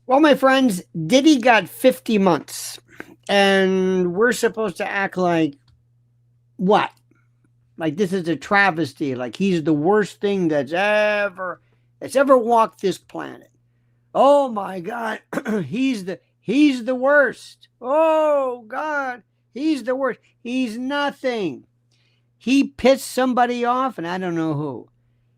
Well, my friends, Diddy got 50 months. And we're supposed to act like what? Like this is a travesty. Like he's the worst thing that's ever walked this planet. Oh my God, he's the worst. Oh God, he's the worst. He's nothing. He pissed somebody off, and I don't know who.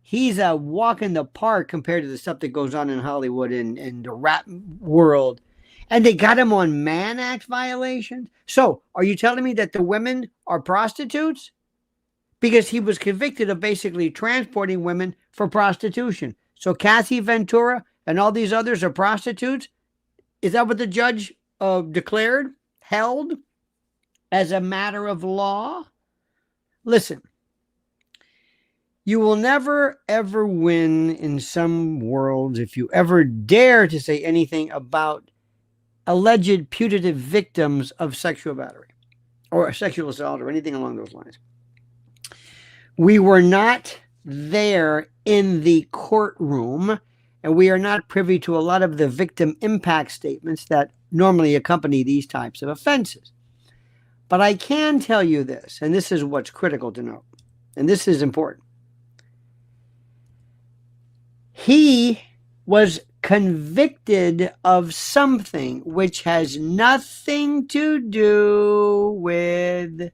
He's a walk in the park compared to the stuff that goes on in Hollywood and the rap world. And they got him on Mann Act violations. So, are you telling me that the women are prostitutes? Because he was convicted of basically transporting women for prostitution. So, Cassie Ventura and all these others are prostitutes? Is that what the judge declared, held as a matter of law? Listen, you will never, ever win in some worlds if you ever dare to say anything about alleged putative victims of sexual battery or sexual assault or anything along those lines. We were not there in the courtroom, and we are not privy to a lot of the victim impact statements that normally accompany these types of offenses. But I can tell you this, and this is what's critical to note, and this is important. He was convicted of something which has nothing to do with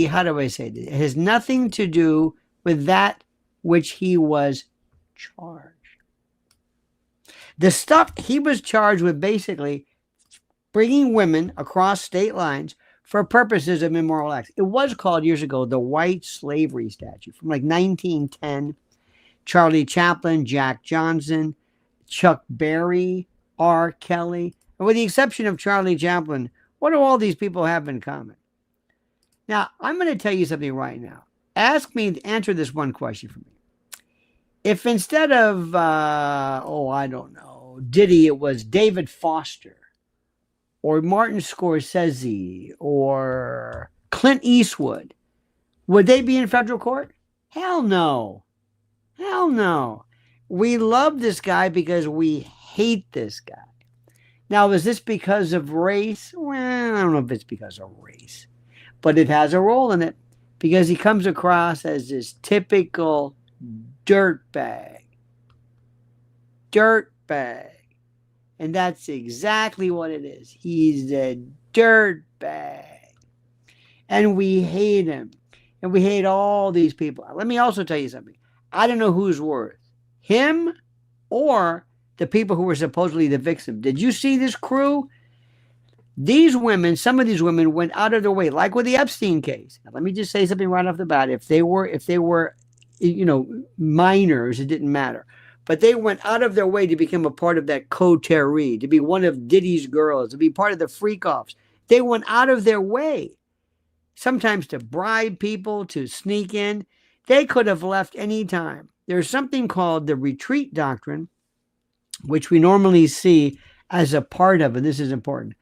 how do I say it? It has nothing to do with that which he was charged. The stuff he was charged with basically bringing women across state lines for purposes of immoral acts. It was called years ago the white slavery statute from like 1910. Charlie Chaplin, Jack Johnson, Chuck Berry, R. Kelly. And with the exception of Charlie Chaplin, what do all these people have in common? Now, I'm going to tell you something right now. Answer this one question for me. If instead of, I don't know, Diddy, it was David Foster or Martin Scorsese or Clint Eastwood, would they be in federal court? Hell no. Hell no. We love this guy because we hate this guy. Now, is this because of race? Well, I don't know if it's because of race, but it has a role in it because he comes across as this typical dirtbag. Dirtbag. And that's exactly what it is. He's a dirtbag. And we hate him. And we hate all these people. Let me also tell you something. I don't know who's worse, him or the people who were supposedly the victim. Did you see this crew? These women, some of these women went out of their way, like with the Epstein case. Now, let me just say something right off the bat. If they were, minors, it didn't matter. But they went out of their way to become a part of that coterie, to be one of Diddy's girls, to be part of the freak-offs. They went out of their way, sometimes to bribe people, to sneak in. They could have left any time. There's something called the retreat doctrine, which we normally see as a part of, and this is important,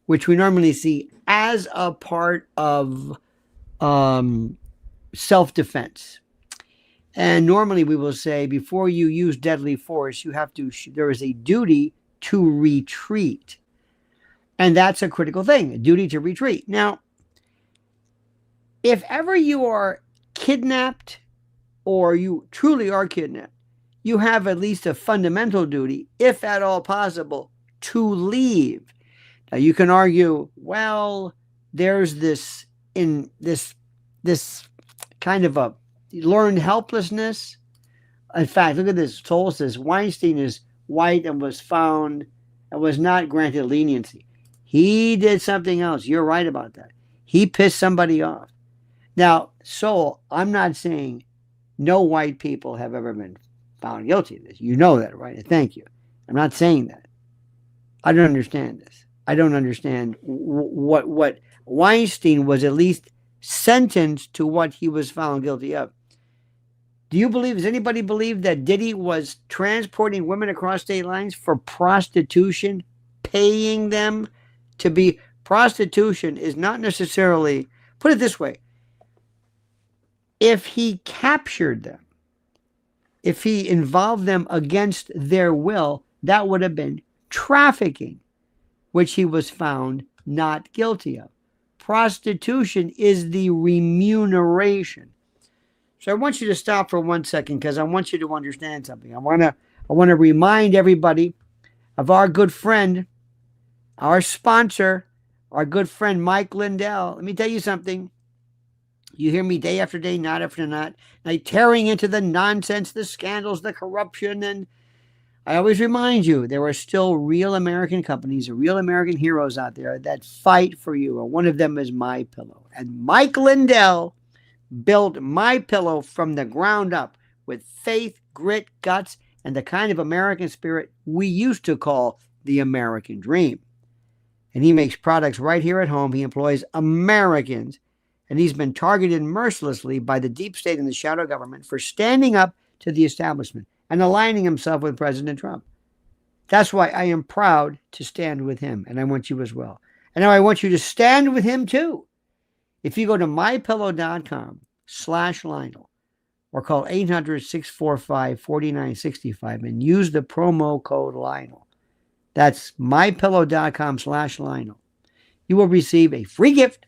which we normally see as a part of self-defense. And normally we will say before you use deadly force, there is a duty to retreat. And that's a critical thing, a duty to retreat. Now, if ever you are kidnapped or you truly are kidnapped, you have at least a fundamental duty, if at all possible, to leave. Now you can argue, well, there's this kind of a learned helplessness. In fact, look at this. Toll says Weinstein is white and was found and was not granted leniency. He did something else. You're right about that. He pissed somebody off. Now, Soul, I'm not saying no white people have ever been found guilty of this. You know that, right? Thank you. I'm not saying that. I don't understand this. I don't understand what Weinstein was at least sentenced to what he was found guilty of. Does anybody believe that Diddy was transporting women across state lines for prostitution, paying them to be? Prostitution is not necessarily, put it this way, if he captured them, if he involved them against their will, that would have been trafficking, which he was found not guilty of. Prostitution is the remuneration. So I want you to stop for 1 second because I want you to understand something. I want to remind everybody of our good friend, our sponsor, our good friend Mike Lindell. Let me tell you something. You hear me day after day, night after night, tearing into the nonsense, the scandals, the corruption, and I always remind you, there are still real American companies, real American heroes out there that fight for you. And one of them is MyPillow. And Mike Lindell built MyPillow from the ground up with faith, grit, guts, and the kind of American spirit we used to call the American dream. And he makes products right here at home. He employs Americans. And he's been targeted mercilessly by the deep state and the shadow government for standing up to the establishment and aligning himself with President Trump. That's why I am proud to stand with him, and I want you as well. And now I want you to stand with him too. If you go to mypillow.com/Lionel or call 800-645-4965 and use the promo code Lionel, that's mypillow.com/Lionel, you will receive a free gift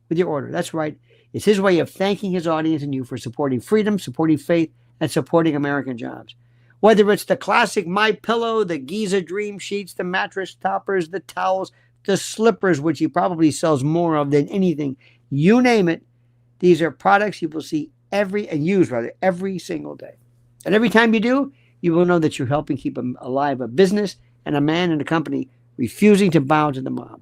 with your order. That's right. It's his way of thanking his audience and you for supporting freedom, supporting faith, and supporting American jobs. Whether it's the classic MyPillow, the Giza Dream Sheets, the mattress toppers, the towels, the slippers, which he probably sells more of than anything, you name it, these are products you will see every single day. And every time you do, you will know that you're helping keep alive a business and a man and a company refusing to bow to the mob.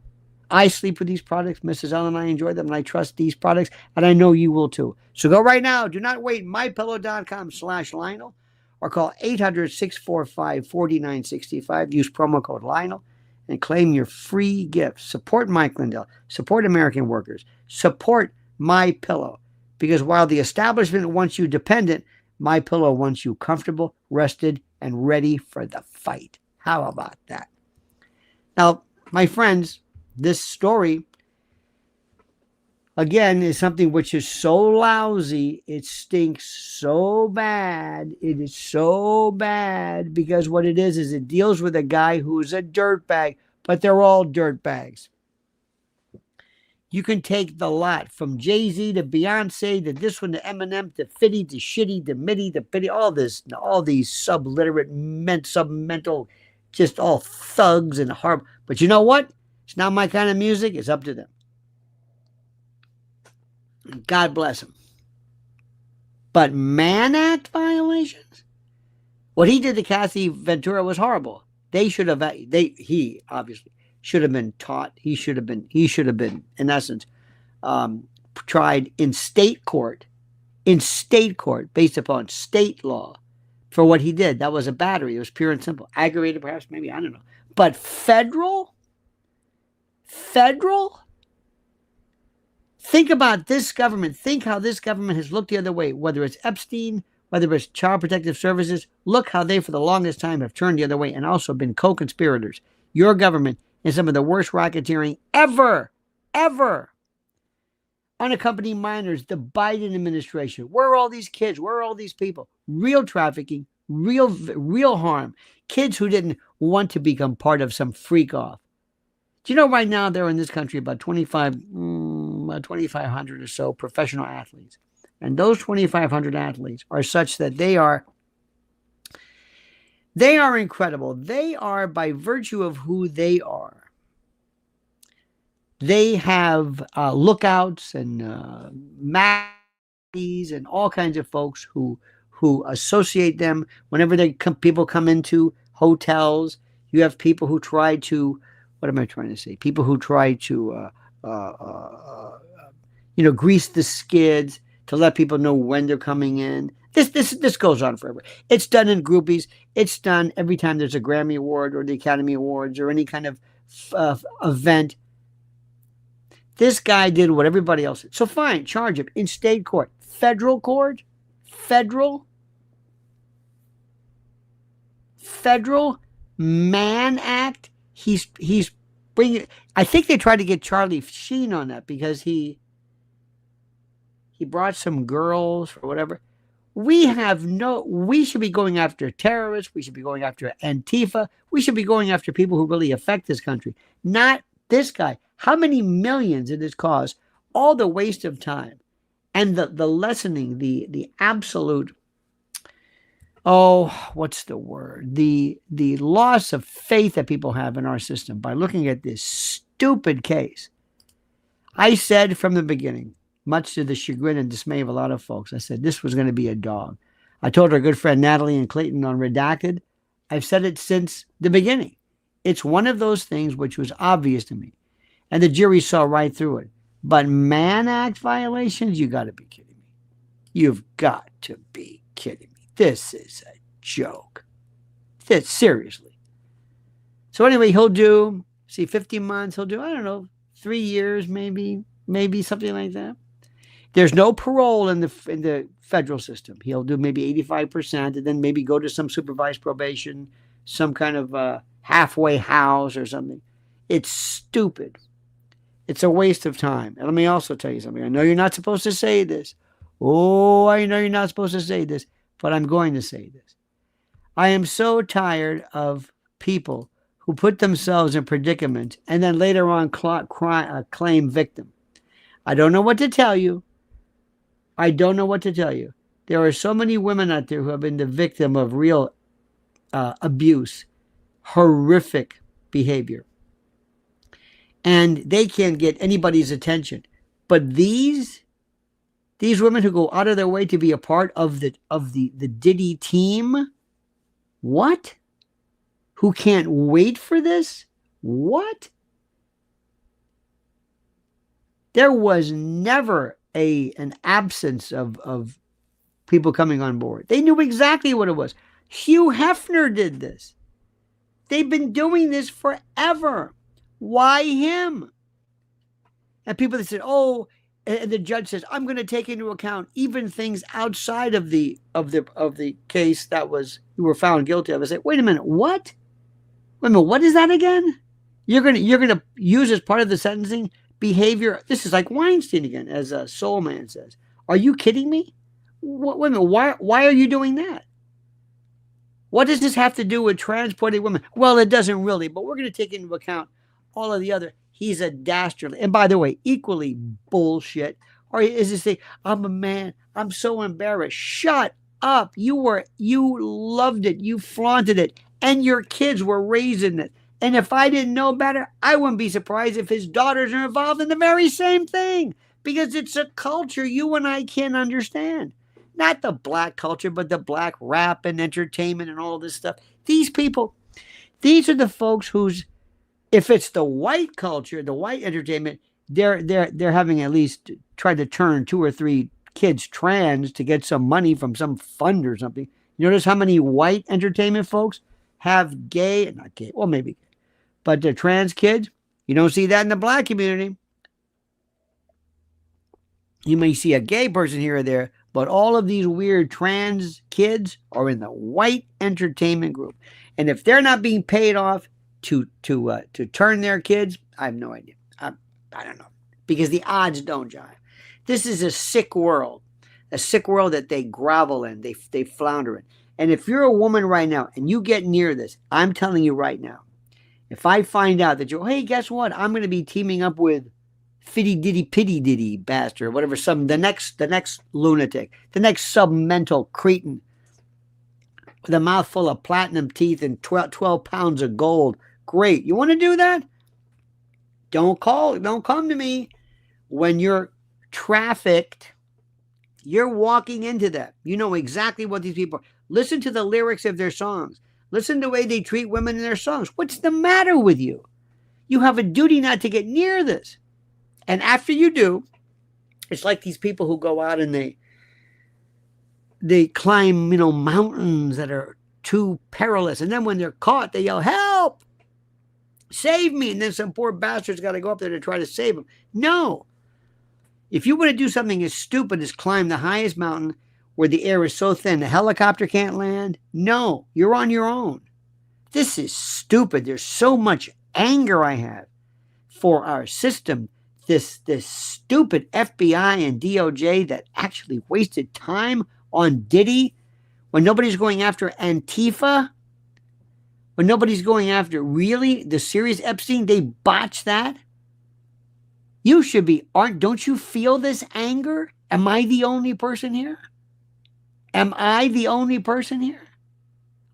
I sleep with these products. Mrs. Ellen and I enjoy them, and I trust these products, and I know you will too. So go right now. Do not wait. MyPillow.com/Lionel or call 800-645-4965. Use promo code Lionel and claim your free gift. Support Mike Lindell. Support American workers. Support MyPillow. Because while the establishment wants you dependent, MyPillow wants you comfortable, rested, and ready for the fight. How about that? Now, my friends, this story, again, is something which is so lousy, it stinks so bad. It is so bad because what it is it deals with a guy who's a dirtbag, but they're all dirtbags. You can take the lot from Jay-Z to Beyonce to this one to Eminem to Fitty to Shitty to Mitty to Pitty, all these subliterate, submental, just all thugs and horrible. But you know what? It's not my kind of music. It's up to them. God bless them. But Mann Act violations? What he did to Kathy Ventura was horrible. He obviously should have been taught. He should have been, in essence, tried in state court based upon state law for what he did. That was a battery. It was pure and simple. Aggravated, perhaps, maybe, I don't know. But federal? Think about this government. Think how this government has looked the other way, whether it's Epstein, whether it's Child Protective Services. Look how they, for the longest time, have turned the other way and also been co-conspirators. Your government is some of the worst racketeering ever. Unaccompanied minors, the Biden administration. Where are all these kids? Where are all these people? Real trafficking, real harm. Kids who didn't want to become part of some freak off. Do you know right now there are in this country about 2,500 or so professional athletes. And those 2,500 athletes are such that they are incredible. They are, by virtue of who they are, they have lookouts and Mackies and all kinds of folks who associate them whenever people come into hotels. You have people who try to, what am I trying to say? People who try to, grease the skids to let people know when they're coming in. This goes on forever. It's done in groupies. It's done every time there's a Grammy Award or the Academy Awards or any kind of event. This guy did what everybody else did. So fine, charge him in state court. Federal court? Federal Mann Act? He's bringing. I think they tried to get Charlie Sheen on that because he brought some girls or whatever. We should be going after terrorists. We should be going after Antifa. We should be going after people who really affect this country, not this guy. How many millions it has caused? All the waste of time and the lessening, the absolute, what's the word? The loss of faith that people have in our system by looking at this stupid case. I said from the beginning, much to the chagrin and dismay of a lot of folks, I said this was going to be a dog. I told our good friend Natalie and Clayton on Redacted, I've said it since the beginning. It's one of those things which was obvious to me. And the jury saw right through it. But Mann Act violations, you got to be kidding me. You've got to be kidding me. This is a joke. Seriously. So anyway, he'll do, 50 months. He'll do, I don't know, 3 years maybe something like that. There's no parole in the federal system. He'll do maybe 85% and then maybe go to some supervised probation, some kind of halfway house or something. It's stupid. It's a waste of time. And let me also tell you something. I know you're not supposed to say this. Oh, I know you're not supposed to say this, but I'm going to say this. I am so tired of people who put themselves in predicament and then later on claim victim. I don't know what to tell you. There are so many women out there who have been the victim of real abuse, horrific behavior. And they can't get anybody's attention. But these women who go out of their way to be a part of the Diddy team, what? Who can't wait for this? What? There was never an absence of people coming on board. They knew exactly what it was. Hugh Hefner did this. They've been doing this forever. Why him? And people that said, and the judge says, I'm going to take into account even things outside of the case that you were found guilty of. I say, wait a minute, what? Wait a minute, what is that again? You're gonna use as part of the sentencing behavior. This is like Weinstein again, as Soul Man says. Are you kidding me? Wait a minute, why are you doing that? What does this have to do with transporting women? Well, it doesn't really, but we're going to take into account all of the other. He's a dastardly. And by the way, equally bullshit. Or is this thing, I'm a man, I'm so embarrassed. Shut up. You loved it. You flaunted it. And your kids were raising it. And if I didn't know better, I wouldn't be surprised if his daughters are involved in the very same thing. Because it's a culture you and I can't understand. Not the black culture, but the black rap and entertainment and all this stuff. These people, these are the folks whose, if it's the white culture, the white entertainment, they're having at least tried to turn 2 or 3 kids trans to get some money from some fund or something. You notice how many white entertainment folks have not gay, well maybe, but they're trans kids. You don't see that in the black community. You may see a gay person here or there, but all of these weird trans kids are in the white entertainment group. And if they're not being paid off to turn their kids, I have no idea. I don't know. Because the odds don't jive. This is a sick world that they grovel in, they flounder in. And if you're a woman right now and you get near this, I'm telling you right now, if I find out that hey, guess what? I'm going to be teaming up with Fitty Diddy Pitty Diddy bastard, whatever, the next lunatic, the next submental cretin with a mouthful of platinum teeth and 12 pounds of gold. Great. You want to do that? Don't come to me. When you're trafficked, you're walking into that. You know exactly what these people are. Listen to the lyrics of their songs. Listen to the way they treat women in their songs. What's the matter with you? You have a duty not to get near this. And after you do, it's like these people who go out and they climb, mountains that are too perilous. And then when they're caught, they yell, help, save me. And then some poor bastard's got to go up there to try to save them. No. If you want to do something as stupid as climb the highest mountain where the air is so thin the helicopter can't land, no, you're on your own. This is stupid. There's so much anger I have for our system. This stupid FBI and DOJ that actually wasted time on Diddy, when nobody's going after Antifa, when nobody's going after really the serious Epstein, they botched that. You should be, don't you feel this anger? Am I the only person here? Am I the only person here?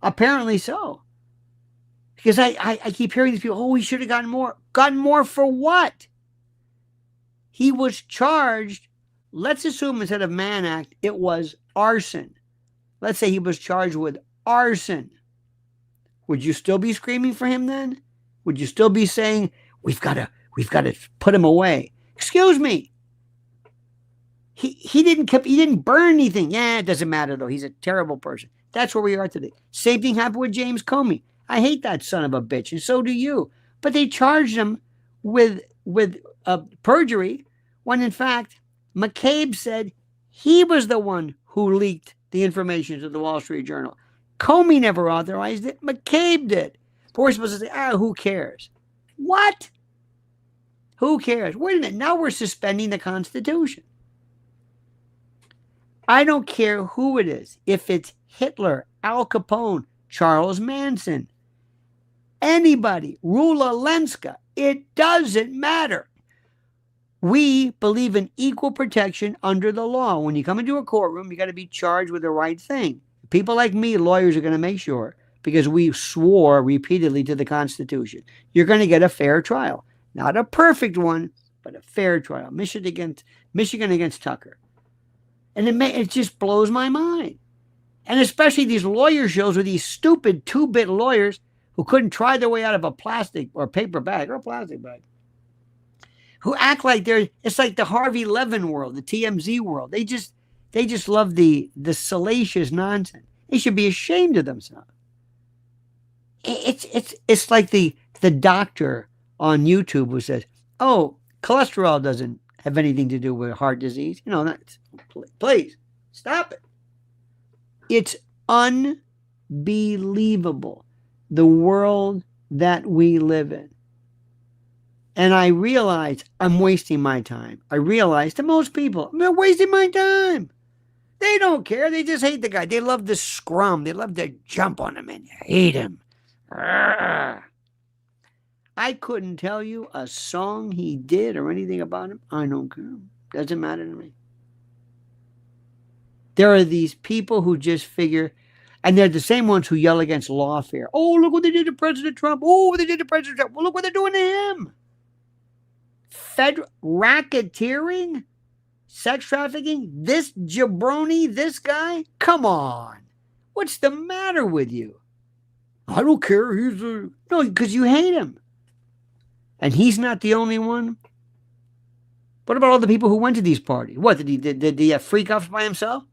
Apparently so. Because I keep hearing these people, oh, he should have gotten more. Gotten more for what? He was charged, let's assume instead of Mann Act, it was arson. Let's say he was charged with arson. Would you still be screaming for him then? Would you still be saying, we've got to put him away? Excuse me. He didn't burn anything. Yeah, it doesn't matter though. He's a terrible person. That's where we are today. Same thing happened with James Comey. I hate that son of a bitch, and so do you. But they charged him with perjury when in fact McCabe said he was the one who leaked the information to the Wall Street Journal. Comey never authorized it. McCabe did. But we're supposed to say, who cares? What? Who cares? Wait a minute. Now we're suspending the Constitution. I don't care who it is. If it's Hitler, Al Capone, Charles Manson, anybody, Rula Lenska, it doesn't matter. We believe in equal protection under the law. When you come into a courtroom, you got to be charged with the right thing. People like me, lawyers, are going to make sure, because we swore repeatedly to the Constitution, you're going to get a fair trial. Not a perfect one, but a fair trial. Michigan against Tucker. And it just blows my mind. And especially these lawyer shows with these stupid 2-bit lawyers who couldn't try their way out of a plastic or paper bag or a plastic bag, who act like it's like the Harvey Levin world, the TMZ world. They just love the salacious nonsense. They should be ashamed of themselves. It's like the doctor on YouTube who says, oh, cholesterol doesn't have anything to do with heart disease. Please stop it. It's unbelievable, the world that we live in. And I realize I'm wasting my time. I realize to most people, I'm wasting my time. They don't care. They just hate the guy. They love the scrum. They love to jump on him and hate him. I couldn't tell you a song he did or anything about him. I don't care. Doesn't matter to me. There are these people who just figure, and they're the same ones who yell against lawfare. Oh, look what they did to President Trump. Oh, what they did to President Trump. Well, look what they're doing to him. Federal racketeering, sex trafficking, this jabroni, this guy. Come on. What's the matter with you? I don't care. No, because you hate him. And he's not the only one. What about all the people who went to these parties? What, did he have freak offs by himself?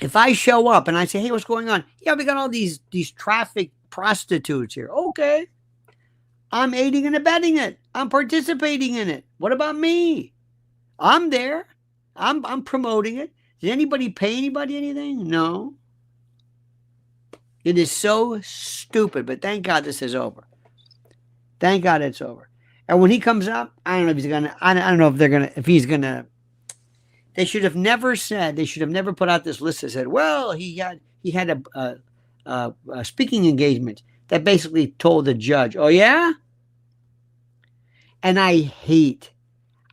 If I show up and I say, hey, what's going on? Yeah, we got all these trafficked prostitutes here. Okay. I'm aiding and abetting it. I'm participating in it. What about me? I'm there. I'm promoting it. Did anybody pay anybody anything? No. It is so stupid, but thank God this is over. Thank God it's over. And when he comes up, I don't know if he's gonna. I don't know if they're gonna. If he's gonna. They should have never said. They should have never put out this list that said, "Well, he had a speaking engagement," that basically told the judge, "Oh yeah." And I hate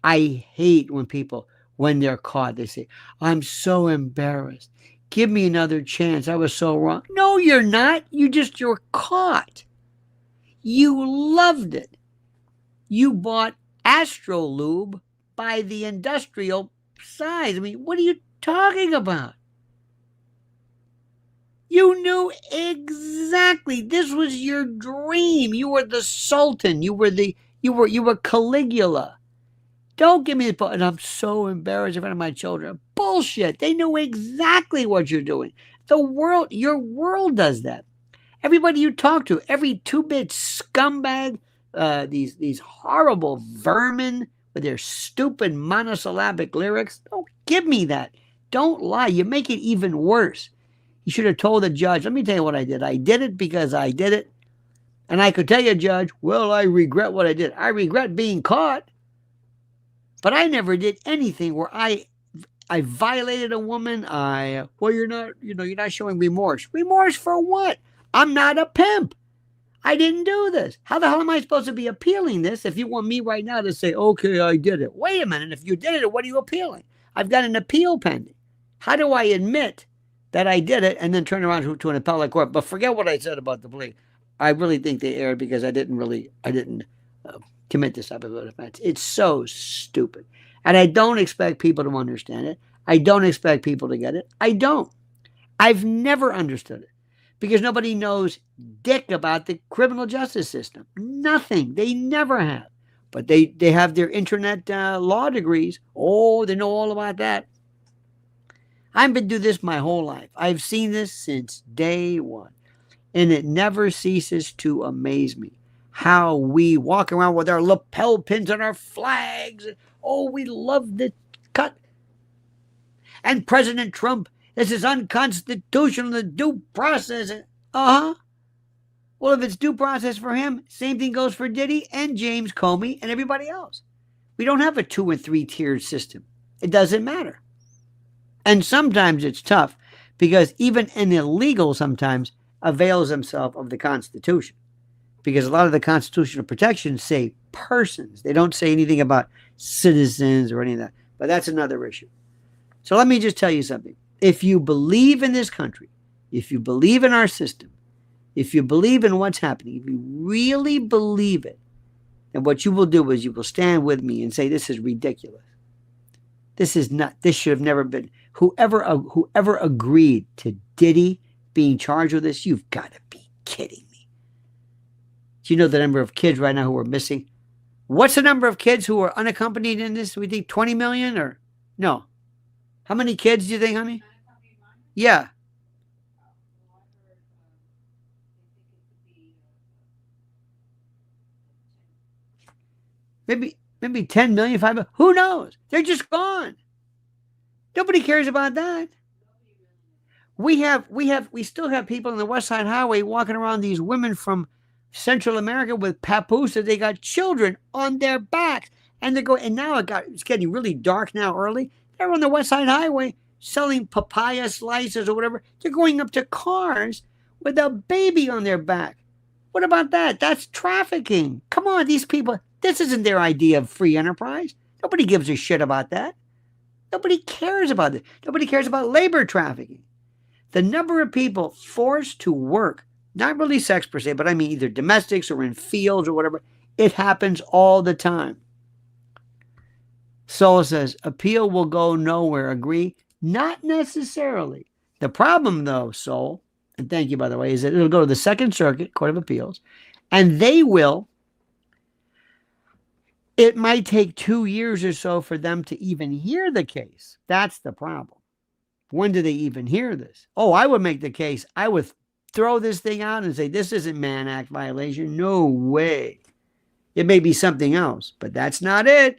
when people, when they're caught, they say, "I'm so embarrassed. Give me another chance. I was so wrong." No, you're not. You're caught. You loved it. You bought Astrolube by the industrial size. I mean, what are you talking about? You knew exactly. This was your dream. You were the Sultan. You were Caligula. Don't give me the, and I'm so embarrassed in front of my children. Bullshit. They know exactly what you're doing. Your world does that. Everybody you talk to, every 2-bit scumbag, these horrible vermin with their stupid monosyllabic lyrics. Don't give me that. Don't lie. You make it even worse. You should have told the judge, let me tell you what I did. I did it because I did it. And I could tell you, Judge, well, I regret what I did. I regret being caught. But I never did anything where I I violated a woman. Well, you're not showing remorse. Remorse for what? I'm not a pimp. I didn't do this. How the hell am I supposed to be appealing this if you want me right now to say, okay, I did it? Wait a minute. If you did it, what are you appealing? I've got an appeal pending. How do I admit that I did it and then turn around to an appellate court? But forget what I said about the plea. I really think they erred because I didn't commit this type of an offense. It's so stupid. And I don't expect people to understand it. I don't expect people to get it. I don't. I've never understood it. Because nobody knows dick about the criminal justice system. Nothing. They never have. But they have their internet law degrees. Oh, they know all about that. I've been doing this my whole life. I've seen this since day one. And it never ceases to amaze me how we walk around with our lapel pins on our flags. Oh, we love the cut. And President Trump, this is unconstitutional, the due process. Uh-huh. Well, if it's due process for him, same thing goes for Diddy and James Comey and everybody else. We don't have a 2 and 3 tiered system. It doesn't matter. And sometimes it's tough because even an illegal sometimes avails himself of the Constitution. Because a lot of the constitutional protections say persons. They don't say anything about citizens or any of that. But that's another issue. So let me just tell you something. If you believe in this country, if you believe in our system, if you believe in what's happening, if you really believe it, then what you will do is you will stand with me and say, this is ridiculous. This should have never been. Whoever agreed to Diddy being charged with this, you've got to be kidding me. Do you know the number of kids right now who are missing? What's the number of kids who are unaccompanied in this? We think 20 million or no? How many kids do you think, honey? Yeah. Maybe 10 million, 5 million. Who knows? They're just gone. Nobody cares about that. We still have people on the West Side Highway walking around, these women from Central America with papooses. They got children on their backs. And they're going, and now it's getting really dark now early. They're on the West Side Highway selling papaya slices or whatever. They're going up to cars with a baby on their back. What about that? That's trafficking. Come on, these people, this isn't their idea of free enterprise. Nobody gives a shit about that. Nobody cares about it. Nobody cares about labor trafficking. The number of people forced to work, not really sex per se, but I mean either domestics or in fields or whatever, it happens all the time. Soul says, appeal will go nowhere. Agree? Not necessarily. The problem, though, Soul, and thank you, by the way, is that it'll go to the Second Circuit Court of Appeals, and they will. It might take 2 years or so for them to even hear the case. That's the problem. When do they even hear this? Oh, I would make the case. I would throw this thing out and say, this isn't Mann Act violation. No way. It may be something else, but that's not it.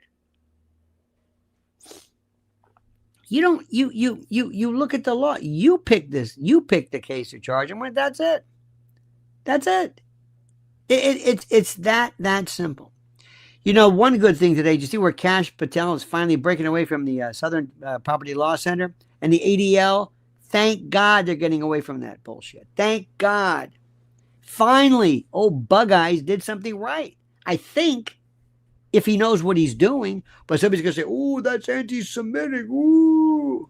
You look at the law. You pick this. You pick the case to charge him with. That's it. That's it. It's that simple. You know, one good thing today, did you see where Kash Patel is finally breaking away from the Southern Poverty Law Center and the ADL? Thank God they're getting away from that bullshit. Thank God. Finally, old Bug Eyes did something right. I think, if he knows what he's doing, but somebody's going to say, oh, that's anti-Semitic. Ooh.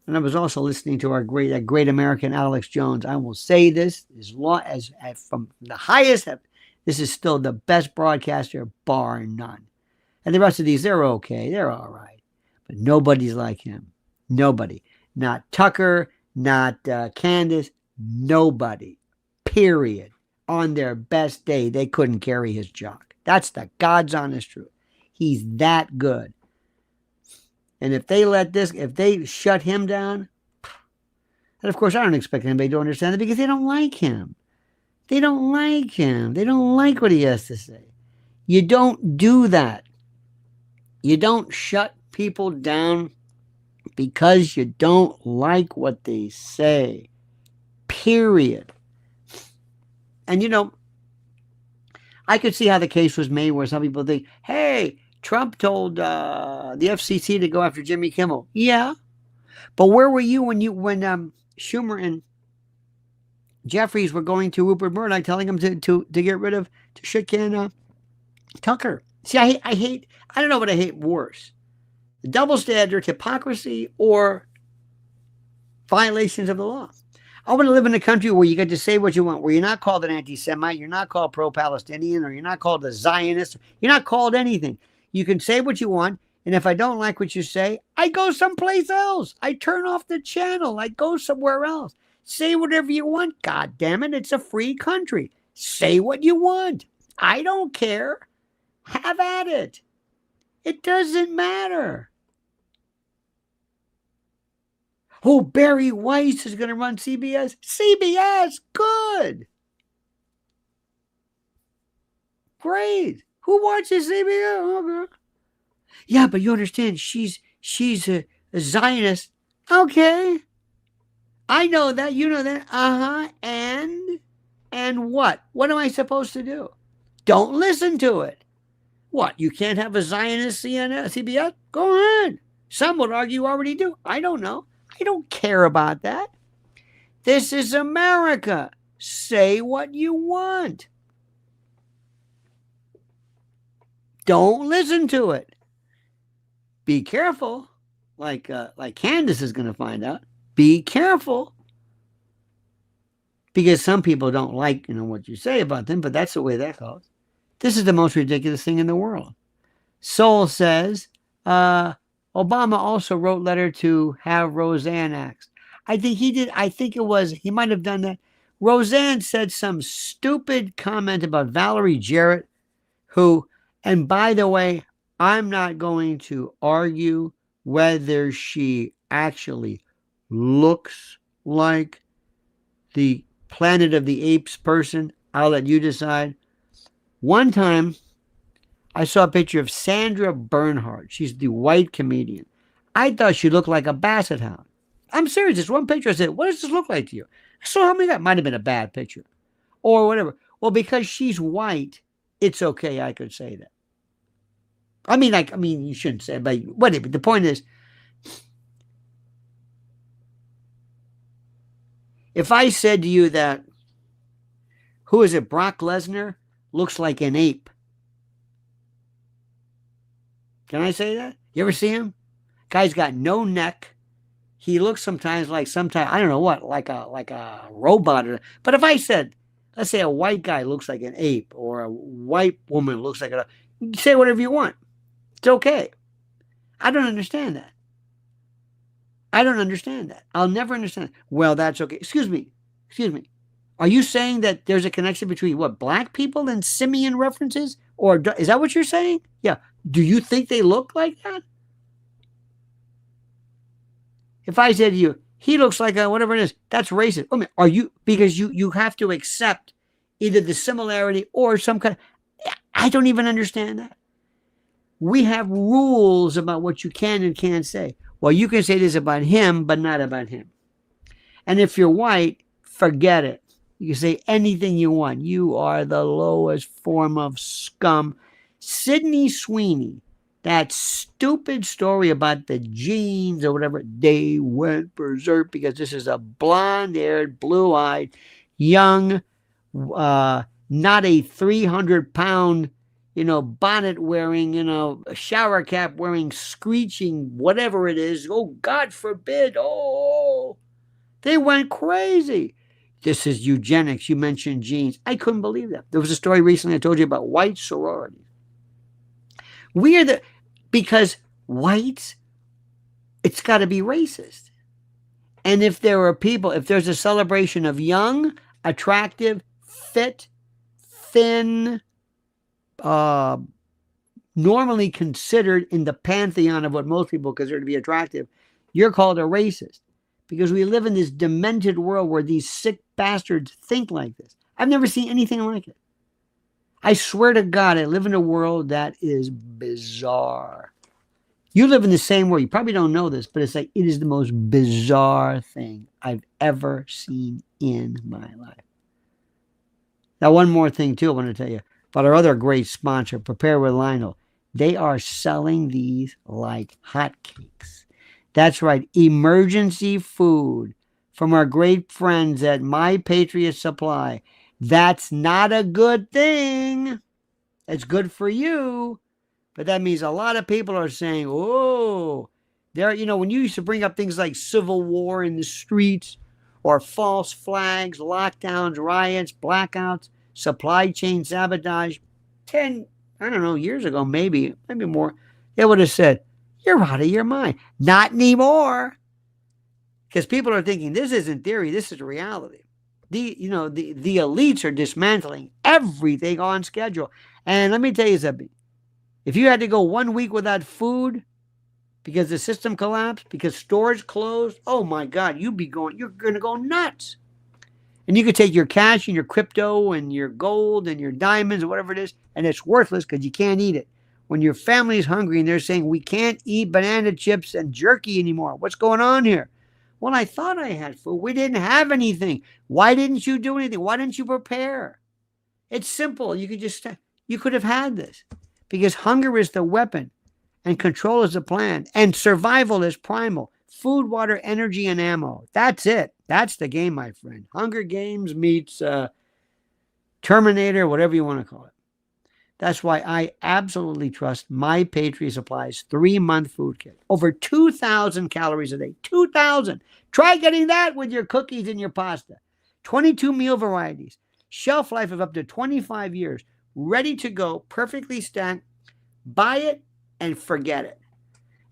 And I was also listening to that great American Alex Jones. I will say this, as from the highest heaven, this is still the best broadcaster, bar none. And the rest of these, they're okay. They're all right. But nobody's like him. Nobody. Not Tucker, not Candace. Nobody. Period. On their best day, they couldn't carry his jock. That's the God's honest truth. He's that good. And if they shut him down, and of course I don't expect anybody to understand it because they don't like him. They don't like him. They don't like what he has to say. You don't do that. You don't shut people down because you don't like what they say. Period. And you know, I could see how the case was made where some people think, hey, Trump told the FCC to go after Jimmy Kimmel. Yeah, but where were you when Schumer and Jeffries were going to Rupert Murdoch, telling him to get rid of to shit can Tucker? See, I hate. I don't know what I hate worse: the double standard, hypocrisy, or violations of the law. I want to live in a country where you get to say what you want, where you're not called an anti-Semite, you're not called pro-Palestinian, or you're not called a Zionist, you're not called anything. You can say what you want, and if I don't like what you say, I go someplace else. I turn off the channel. I go somewhere else. Say whatever you want. God damn it, it's a free country. Say what you want. I don't care. Have at it. It doesn't matter. Oh, Barry Weiss is going to run CBS. CBS, good. Great. Who watches CBS? Okay. Yeah, but you understand, she's a Zionist. Okay. I know that. You know that. And what? What am I supposed to do? Don't listen to it. What? You can't have a Zionist CBS? Go ahead. Some would argue you already do. I don't know. I don't care about that. This is America. Say what you want. Don't listen to it. Be careful. Like Candace is going to find out. Be careful. Because some people don't like, what you say about them, but that's the way that goes. This is the most ridiculous thing in the world. Soul says, Obama also wrote letter to have Roseanne axed. I think he did. I think he might have done that. Roseanne said some stupid comment about Valerie Jarrett, who, and by the way, I'm not going to argue whether she actually looks like the Planet of the Apes person. I'll let you decide. One time, I saw a picture of Sandra Bernhard. She's the white comedian. I thought she looked like a basset hound. I'm serious. This one picture, I said, what does this look like to you? So how many that might have been a bad picture or whatever. Well, because she's white, it's okay. I could say that. I mean, you shouldn't say it, but whatever. The point is, if I said to you that, who is it, Brock Lesnar looks like an ape. Can I say that? You ever see him? Guy's got no neck. He looks sometimes I don't know what, like a robot. But if I said, let's say a white guy looks like an ape, or a white woman looks like you say whatever you want. It's okay. I don't understand that. I'll never understand it. Well, that's okay. Excuse me. Are you saying that there's a connection between black people and simian references? Or is that what you're saying? Yeah. Do you think they look like that? If I said to you, he looks like whatever it is, that's racist. I mean, because you have to accept either the similarity or some kind of, I don't even understand that. We have rules about what you can and can't say. Well, you can say this about him, but not about him. And if you're white, forget it. You can say anything you want. You are the lowest form of scum. Sydney Sweeney, that stupid story about the genes or whatever, they went berserk because this is a blonde-haired, blue-eyed, young, not a 300-pound, bonnet-wearing, shower cap-wearing, screeching, whatever it is. Oh, God forbid. Oh, they went crazy. This is eugenics. You mentioned genes. I couldn't believe that. There was a story recently I told you about white sororities. Because whites, it's got to be racist. And if there's a celebration of young, attractive, fit, thin, normally considered in the pantheon of what most people consider to be attractive, you're called a racist. Because we live in this demented world where these sick bastards think like this. I've never seen anything like it. I swear to God, I live in a world that is bizarre. You live in the same world. You probably don't know this, but it is the most bizarre thing I've ever seen in my life. Now, one more thing, too, I want to tell you about our other great sponsor, Prepare with Lionel. They are selling these like hotcakes. That's right, emergency food from our great friends at My Patriot Supply. That's not a good thing. It's good for you, but that means a lot of people are saying, "Oh, there." You know, when you used to bring up things like civil war in the streets, or false flags, lockdowns, riots, blackouts, supply chain sabotage, 10, I don't know, years ago, maybe more, they would have said, "You're out of your mind." Not anymore, because people are thinking this isn't theory, this is reality. The elites are dismantling everything on schedule. And let me tell you something. If you had to go 1 week without food because the system collapsed, because stores closed, oh my God, you're going to go nuts. And you could take your cash and your crypto and your gold and your diamonds or whatever it is, and it's worthless because you can't eat it. When your family's hungry and they're saying, we can't eat banana chips and jerky anymore. What's going on here? Well, I thought I had food. We didn't have anything. Why didn't you do anything? Why didn't you prepare? It's simple. You could have had this, because hunger is the weapon and control is the plan and survival is primal. Food, water, energy, and ammo. That's it. That's the game, my friend. Hunger Games meets Terminator, whatever you want to call it. That's why I absolutely trust My Patriot Supply's 3-month food kit. Over 2,000 calories a day. 2,000. Try getting that with your cookies and your pasta. 22 meal varieties. Shelf life of up to 25 years. Ready to go. Perfectly stacked. Buy it and forget it.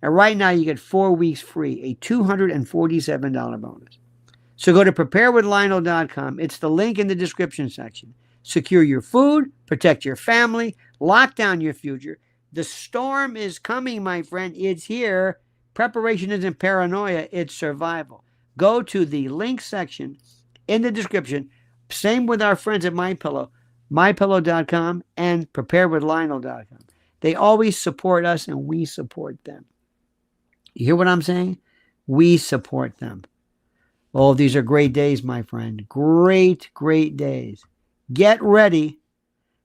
And right now you get 4 weeks free. A $247 bonus. So go to preparewithlionel.com. It's the link in the description section. Secure your food, protect your family, lock down your future. The storm is coming, my friend. It's here. Preparation isn't paranoia, it's survival. Go to the link section in the description. Same with our friends at MyPillow, mypillow.com and preparewithlionel.com. They always support us and we support them. You hear what I'm saying? We support them. Oh, these are great days, my friend. Great, great days. Get ready,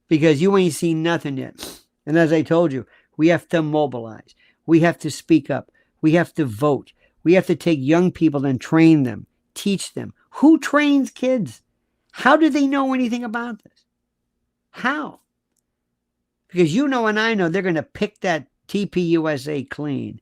because you ain't seen nothing yet. And as I told you, we have to mobilize. We have to speak up. We have to vote. We have to take young people and train them, teach them. Who trains kids? How do they know anything about this? How? Because you know and I know they're going to pick that TPUSA clean.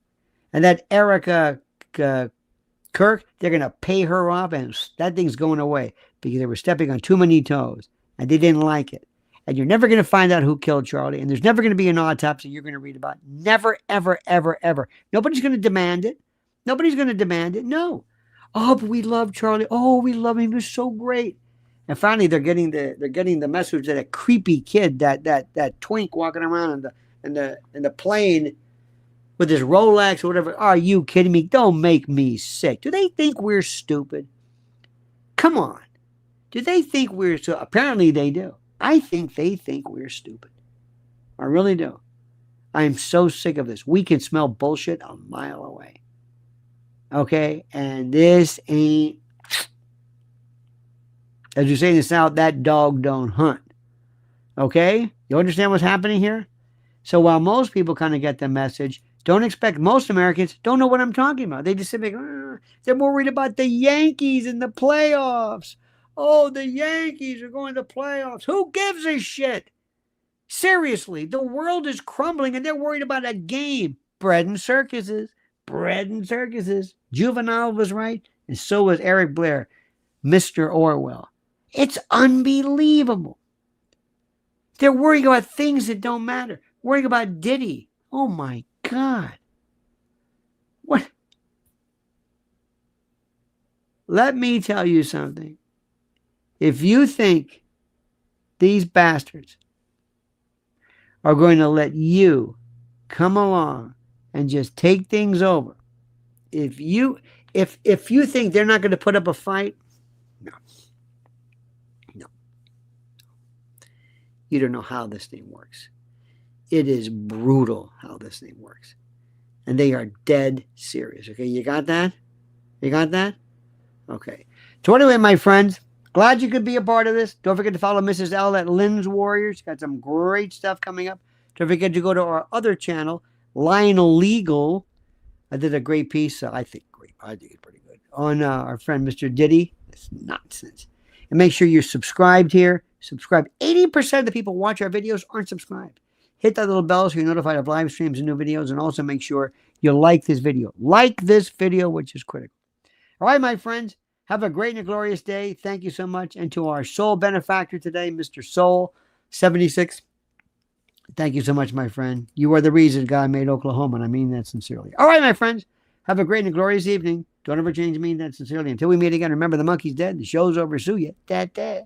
And that Erica Kirk, they're going to pay her off, and that thing's going away because they were stepping on too many toes. And they didn't like it. And you're never going to find out who killed Charlie. And there's never going to be an autopsy you're going to read about. Never, ever, ever, ever. Nobody's going to demand it. Nobody's going to demand it. No. Oh, but we love Charlie. Oh, we love him. He was so great. And finally, they're getting the message that a creepy kid, that twink walking around in the plane with his Rolex or whatever. Are you kidding me? Don't make me sick. Do they think we're stupid? Come on. Do they think we're so? Apparently they do. I think they think we're stupid. I really do. I am so sick of this. We can smell bullshit a mile away. Okay? And this ain't, as you say in the South, that dog don't hunt. Okay? You understand what's happening here? So while most people kind of get the message, don't expect, most Americans don't know what I'm talking about. They just sit back, they're more worried about the Yankees in the playoffs. Oh, the Yankees are going to playoffs. Who gives a shit? Seriously, the world is crumbling and they're worried about a game. Bread and circuses. Bread and circuses. Juvenile was right, and so was Eric Blair, Mr. Orwell. It's unbelievable. They're worrying about things that don't matter. Worrying about Diddy. Oh my God. What? Let me tell you something. If you think these bastards are going to let you come along and just take things over, if you think they're not going to put up a fight, no. You don't know how this thing works. It is brutal how this thing works. And they are dead serious. Okay, you got that? You got that? Okay. So anyway, my friends, glad you could be a part of this. Don't forget to follow Mrs. L at Lynn's Warriors. Got some great stuff coming up. Don't forget to go to our other channel, Lionel Legal. I did a great piece. I think it's pretty good. On our friend Mr. Diddy. It's nonsense. And make sure you're subscribed here. Subscribe. 80% of the people who watch our videos aren't subscribed. Hit that little bell so you're notified of live streams and new videos. And also make sure you like this video. Like this video, which is critical. All right, my friends. Have a great and a glorious day. Thank you so much. And to our soul benefactor today, Mr. Soul 76. Thank you so much, my friend. You are the reason God made Oklahoma, and I mean that sincerely. All right, my friends. Have a great and a glorious evening. Don't ever change me that sincerely. Until we meet again, remember the monkey's dead. The show's over. Sue ya. Da, da.